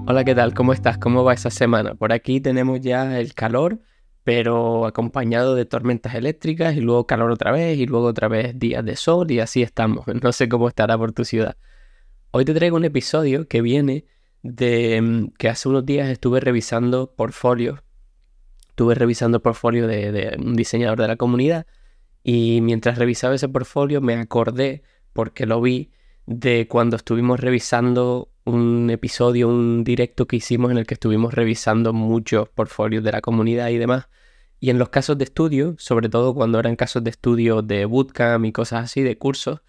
Hola, ¿qué tal? ¿Cómo estás? ¿Cómo va esa semana? Por aquí tenemos ya el calor, pero acompañado de tormentas eléctricas y luego calor otra vez días de sol y así estamos. No sé cómo estará por tu ciudad. Hoy te traigo un episodio que viene de que hace unos días estuve revisando portfolios. Estuve revisando el portfolio de un diseñador de la comunidad y mientras revisaba ese portfolio me acordé, porque lo vi, de cuando estuvimos revisando un episodio, un directo que hicimos en el que estuvimos revisando muchos portfolios de la comunidad y demás. Y en los casos de estudio, sobre todo cuando eran casos de estudio de bootcamp y cosas así, de cursos,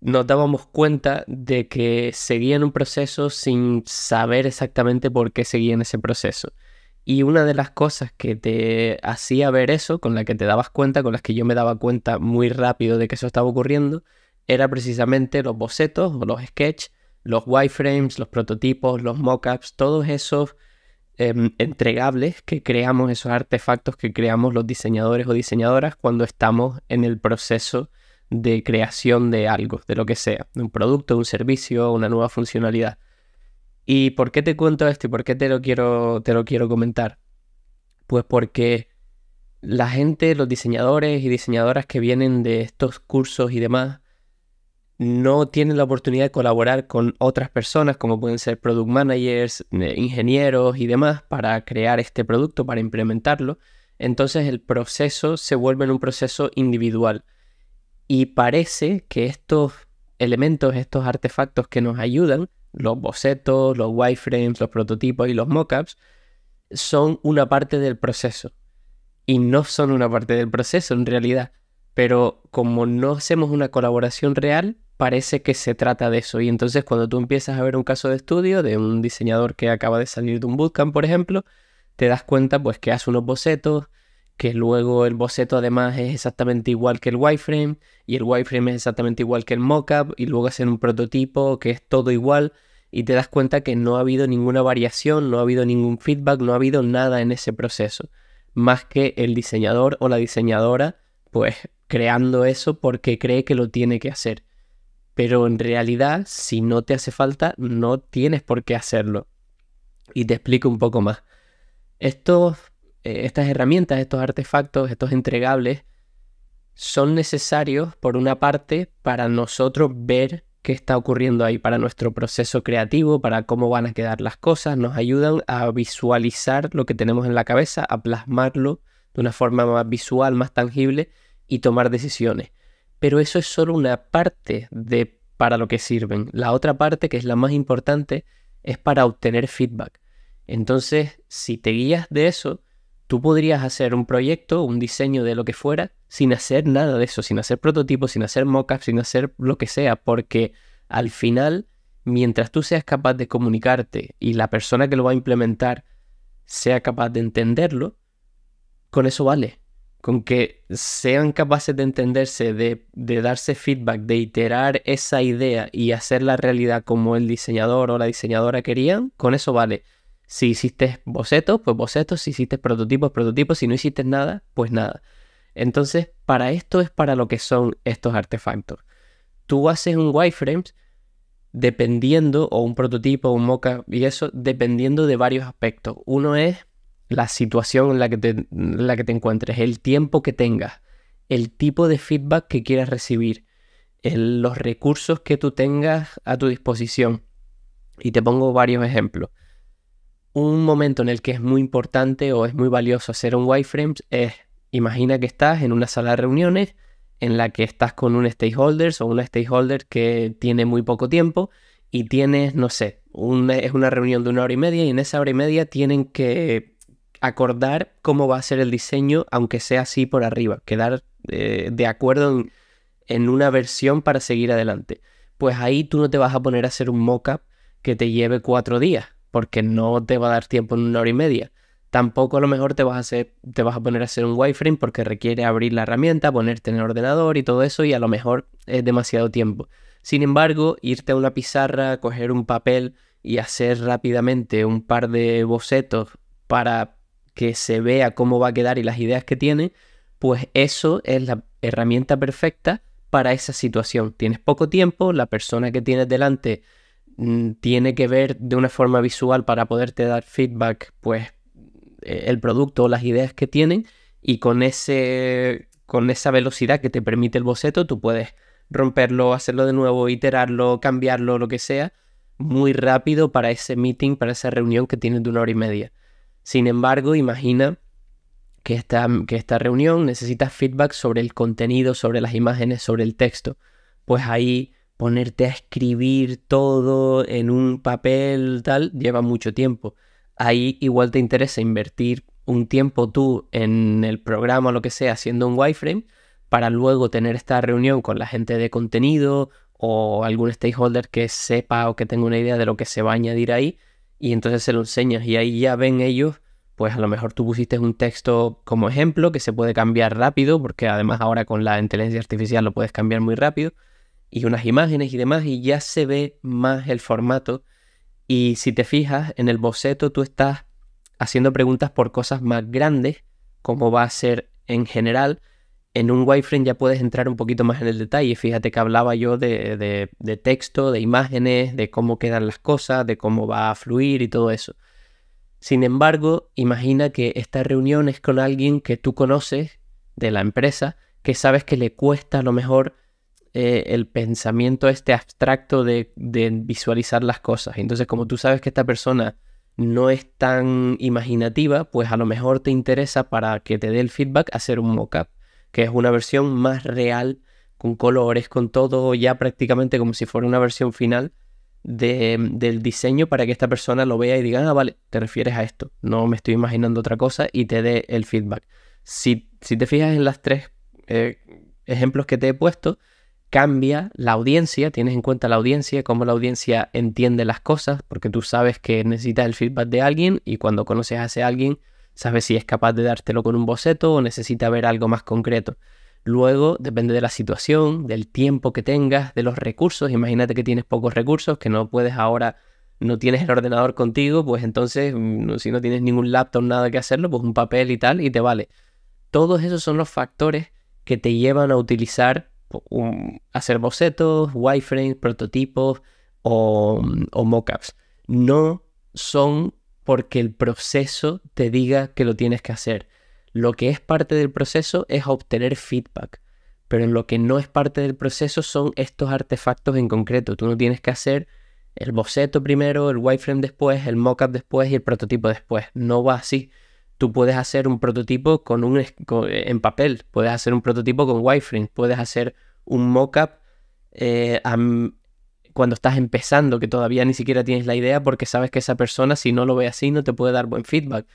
nos dábamos cuenta de que seguían un proceso sin saber exactamente por qué seguían ese proceso. Y una de las cosas que te hacía ver eso, con la que te dabas cuenta, con las que yo me daba cuenta muy rápido de que eso estaba ocurriendo, era precisamente los bocetos o los sketches, los wireframes, los prototipos, los mockups, todos esos entregables que creamos, esos artefactos que creamos los diseñadores o diseñadoras cuando estamos en el proceso de creación de algo, de lo que sea, de un producto, un servicio, una nueva funcionalidad. ¿Y por qué te cuento esto y por qué te lo quiero comentar? Pues porque la gente, los diseñadores y diseñadoras que vienen de estos cursos y demás, no tienen la oportunidad de colaborar con otras personas, como pueden ser product managers, ingenieros y demás, para crear este producto, para implementarlo. Entonces el proceso se vuelve en un proceso individual. Y parece que estos elementos, estos artefactos que nos ayudan, los bocetos, los wireframes, los prototipos y los mockups, son una parte del proceso. Y no son una parte del proceso en realidad. Pero como no hacemos una colaboración real, parece que se trata de eso. Y entonces cuando tú empiezas a ver un caso de estudio de un diseñador que acaba de salir de un bootcamp, por ejemplo, te das cuenta pues que hace unos bocetos, que luego el boceto además es exactamente igual que el wireframe, y el wireframe es exactamente igual que el mockup, y luego hacen un prototipo que es todo igual, y te das cuenta que no ha habido ninguna variación, no ha habido ningún feedback, no ha habido nada en ese proceso, más que el diseñador o la diseñadora, pues creando eso porque cree que lo tiene que hacer. Pero en realidad, si no te hace falta, no tienes por qué hacerlo. Y te explico un poco más. Estas herramientas, estos artefactos, estos entregables, son necesarios, por una parte, para nosotros ver qué está ocurriendo ahí, para nuestro proceso creativo, para cómo van a quedar las cosas, nos ayudan a visualizar lo que tenemos en la cabeza, a plasmarlo de una forma más visual, más tangible y tomar decisiones. Pero eso es solo una parte de para lo que sirven. La otra parte, que es la más importante, es para obtener feedback. Entonces, si te guías de eso, tú podrías hacer un proyecto, un diseño de lo que fuera, sin hacer nada de eso, sin hacer prototipos, sin hacer mockups, sin hacer lo que sea, porque al final, mientras tú seas capaz de comunicarte y la persona que lo va a implementar sea capaz de entenderlo, con eso vale. Con que sean capaces de entenderse, de darse feedback, de iterar esa idea y hacerla realidad como el diseñador o la diseñadora querían, con eso vale. Si hiciste bocetos, pues bocetos. Si hiciste prototipos, prototipos. Si no hiciste nada, pues nada. Entonces, para esto es para lo que son estos artefactos. Tú haces un wireframe dependiendo, o un prototipo, un mockup, y eso dependiendo de varios aspectos. Uno es la situación en la que te encuentres, el tiempo que tengas, el tipo de feedback que quieras recibir, los recursos que tú tengas a tu disposición. Y te pongo varios ejemplos. Un momento en el que es muy importante o es muy valioso hacer un wireframe es, imagina que estás en una sala de reuniones en la que estás con un stakeholder o una stakeholder que tiene muy poco tiempo y tienes, no sé, es una reunión de 1 hora y media y en esa hora y media tienen que acordar cómo va a ser el diseño, aunque sea así por arriba, quedar de acuerdo en una versión para seguir adelante. Pues ahí tú no te vas a poner a hacer un mockup que te lleve 4 días, porque no te va a dar tiempo en 1 hora y media. Tampoco a lo mejor te vas a poner a hacer un wireframe porque requiere abrir la herramienta, ponerte en el ordenador y todo eso, y a lo mejor es demasiado tiempo. Sin embargo, irte a una pizarra, coger un papel y hacer rápidamente un par de bocetos para que se vea cómo va a quedar y las ideas que tiene, pues eso es la herramienta perfecta para esa situación. Tienes poco tiempo, la persona que tienes delante tiene que ver de una forma visual para poderte dar feedback, pues el producto o las ideas que tienen, y con esa velocidad que te permite el boceto, tú puedes romperlo, hacerlo de nuevo, iterarlo, cambiarlo, lo que sea, muy rápido para ese meeting, para esa reunión que tienes de 1 hora y media. Sin embargo, imagina que esta reunión necesitas feedback sobre el contenido, sobre las imágenes, sobre el texto. Pues ahí ponerte a escribir todo en un papel, tal, lleva mucho tiempo. Ahí igual te interesa invertir un tiempo tú en el programa o lo que sea, haciendo un wireframe, para luego tener esta reunión con la gente de contenido o algún stakeholder que sepa o que tenga una idea de lo que se va a añadir ahí, y entonces se lo enseñas y ahí ya ven ellos, pues a lo mejor tú pusiste un texto como ejemplo que se puede cambiar rápido, porque además ahora con la inteligencia artificial lo puedes cambiar muy rápido, y unas imágenes y demás, y ya se ve más el formato. Y si te fijas, en el boceto tú estás haciendo preguntas por cosas más grandes, como va a ser en general. En un wireframe ya puedes entrar un poquito más en el detalle. Fíjate que hablaba yo de texto, de imágenes, de cómo quedan las cosas, de cómo va a fluir y todo eso. Sin embargo, imagina que esta reunión es con alguien que tú conoces de la empresa, que sabes que le cuesta a lo mejor el pensamiento este abstracto de visualizar las cosas. Entonces, como tú sabes que esta persona no es tan imaginativa, pues a lo mejor te interesa, para que te dé el feedback, hacer un mockup, que es una versión más real, con colores, con todo ya prácticamente como si fuera una versión final del diseño, para que esta persona lo vea y diga, ah, vale, te refieres a esto, no me estoy imaginando otra cosa, y te dé el feedback. Si te fijas en las tres ejemplos que te he puesto, cambia la audiencia, tienes en cuenta la audiencia, cómo la audiencia entiende las cosas, porque tú sabes que necesitas el feedback de alguien, y cuando conoces a ese alguien, sabes si es capaz de dártelo con un boceto o necesita ver algo más concreto. Luego, depende de la situación, del tiempo que tengas, de los recursos. Imagínate que tienes pocos recursos, que no puedes ahora, no tienes el ordenador contigo, pues entonces, si no tienes ningún laptop, nada que hacerlo, pues un papel y tal, y te vale. Todos esos son los factores que te llevan a utilizar, hacer bocetos, wireframes, prototipos o mockups. No son porque el proceso te diga que lo tienes que hacer. Lo que es parte del proceso es obtener feedback, pero lo que no es parte del proceso son estos artefactos en concreto. Tú no tienes que hacer el boceto primero, el wireframe después, el mockup después y el prototipo después. No va así. Tú puedes hacer un prototipo en papel, puedes hacer un prototipo con wireframe, puedes hacer un mockup cuando estás empezando, que todavía ni siquiera tienes la idea, porque sabes que esa persona, si no lo ve así, no te puede dar buen feedback.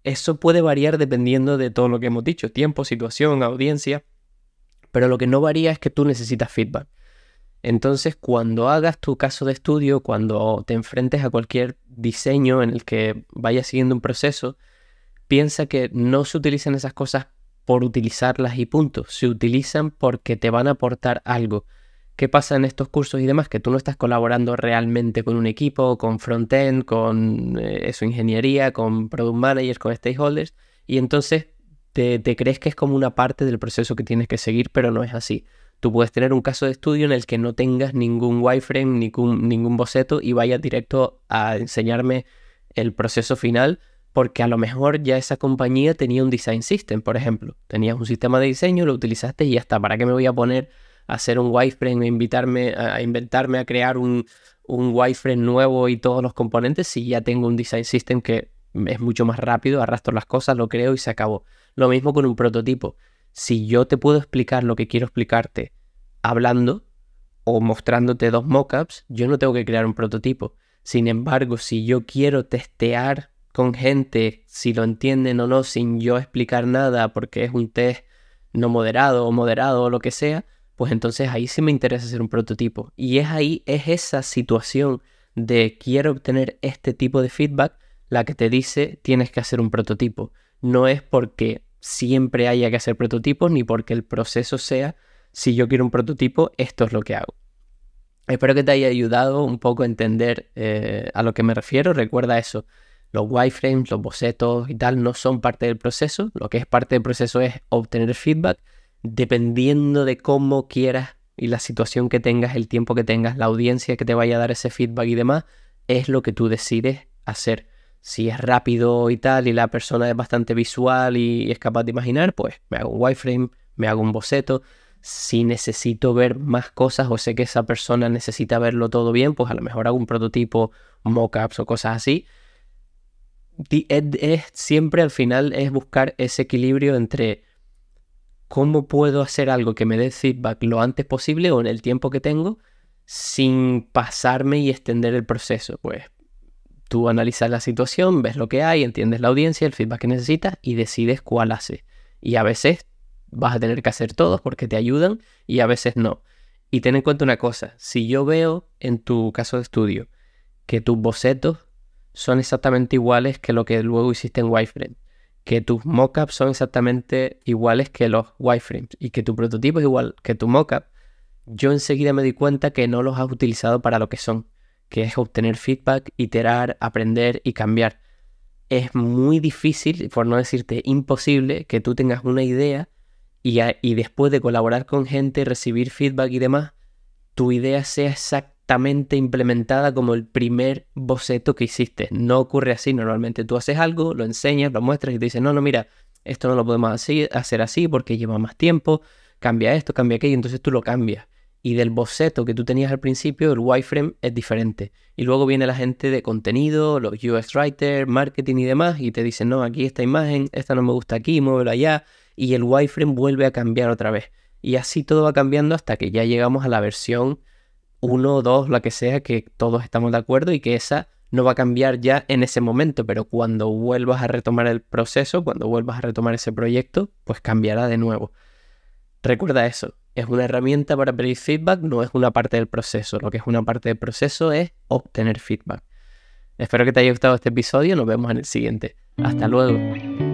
Eso puede variar dependiendo de todo lo que hemos dicho, tiempo, situación, audiencia, pero lo que no varía es que tú necesitas feedback. Entonces, cuando hagas tu caso de estudio, cuando te enfrentes a cualquier diseño en el que vayas siguiendo un proceso, piensa que no se utilizan esas cosas por utilizarlas y punto. Se utilizan porque te van a aportar algo. ¿Qué pasa en estos cursos y demás? Que tú no estás colaborando realmente con un equipo, con frontend, con ingeniería, con product managers, con stakeholders, y entonces te crees que es como una parte del proceso que tienes que seguir, pero no es así. Tú puedes tener un caso de estudio en el que no tengas ningún wireframe, ningún boceto, y vayas directo a enseñarme el proceso final, porque a lo mejor ya esa compañía tenía un design system, por ejemplo. Tenías un sistema de diseño, lo utilizaste y ya está. ¿Para qué me voy a poner a hacer un wireframe, a inventarme a crear un wireframe nuevo y todos los componentes, si ya tengo un design system que es mucho más rápido, arrastro las cosas, lo creo y se acabó? Lo mismo con un prototipo. Si yo te puedo explicar lo que quiero explicarte hablando o mostrándote dos mockups, yo no tengo que crear un prototipo. Sin embargo, si yo quiero testear con gente si lo entienden o no sin yo explicar nada, porque es un test no moderado o lo que sea, pues entonces ahí sí me interesa hacer un prototipo. Y es esa situación de quiero obtener este tipo de feedback la que te dice tienes que hacer un prototipo. No es porque siempre haya que hacer prototipos, ni porque el proceso sea, si yo quiero un prototipo, esto es lo que hago. Espero que te haya ayudado un poco a entender a lo que me refiero. Recuerda eso. Los wireframes, los bocetos y tal no son parte del proceso. Lo que es parte del proceso es obtener feedback dependiendo de cómo quieras y la situación que tengas, el tiempo que tengas, la audiencia que te vaya a dar ese feedback y demás, es lo que tú decides hacer. Si es rápido y tal, y la persona es bastante visual y es capaz de imaginar, pues me hago un wireframe, me hago un boceto. Si necesito ver más cosas o sé que esa persona necesita verlo todo bien, pues a lo mejor hago un prototipo, mockups o cosas así. Siempre al final es buscar ese equilibrio entre cómo puedo hacer algo que me dé feedback lo antes posible o en el tiempo que tengo sin pasarme y extender el proceso. Pues tú analizas la situación, ves lo que hay, entiendes la audiencia, el feedback que necesitas y decides cuál haces. Y a veces vas a tener que hacer todos porque te ayudan y a veces no. Y ten en cuenta una cosa, si yo veo en tu caso de estudio que tus bocetos son exactamente iguales que lo que luego hiciste en wireframe, que tus mockups son exactamente iguales que los wireframes y que tu prototipo es igual que tu mockup, yo enseguida me di cuenta que no los has utilizado para lo que son, que es obtener feedback, iterar, aprender y cambiar. Es muy difícil, por no decirte imposible, que tú tengas una idea y después de colaborar con gente, recibir feedback y demás, tu idea sea exactamente implementada como el primer boceto que hiciste. No ocurre así. Normalmente tú haces algo, lo enseñas, lo muestras y te dicen, no, mira, esto no lo podemos hacer así porque lleva más tiempo, cambia esto, cambia aquello, entonces tú lo cambias. Y del boceto que tú tenías al principio, el wireframe es diferente. Y luego viene la gente de contenido, los UX writers, marketing y demás, y te dicen, no, aquí esta imagen, esta no me gusta aquí, muévelo allá, y el wireframe vuelve a cambiar otra vez. Y así todo va cambiando hasta que ya llegamos a la versión 1 o 2, la que sea, que todos estamos de acuerdo y que esa no va a cambiar ya en ese momento, pero cuando vuelvas a retomar el proceso, cuando vuelvas a retomar ese proyecto, pues cambiará de nuevo. Recuerda eso, es una herramienta para pedir feedback, no es una parte del proceso. Lo que es una parte del proceso es obtener feedback. Espero que te haya gustado este episodio, nos vemos en el siguiente. Hasta luego.